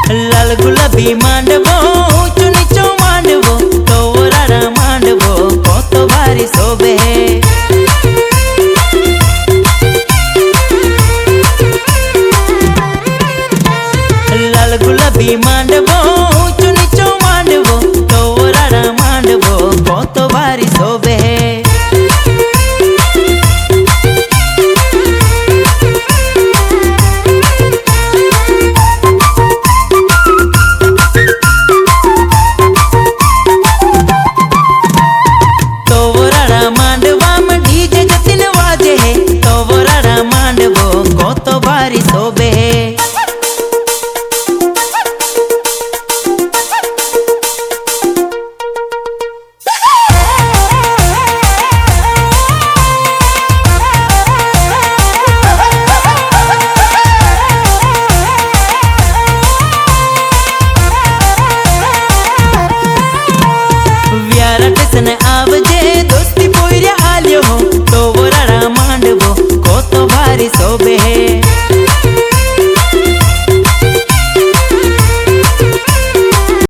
लाल गुलाबी मांडवो ऊंचो नीचो मांडवो तो रारा मांडवो कत भारी शोभे। लाल गुलाबी मांडवो ऊंचो नीचो मांडवो तो रारा मांडवो कत भारी शोभे। भारी शोभे। व्यारा स्टेशन आवजे दोस्ती पोयरा आल्यो तो रारा मांडवो कत भारी शोभे।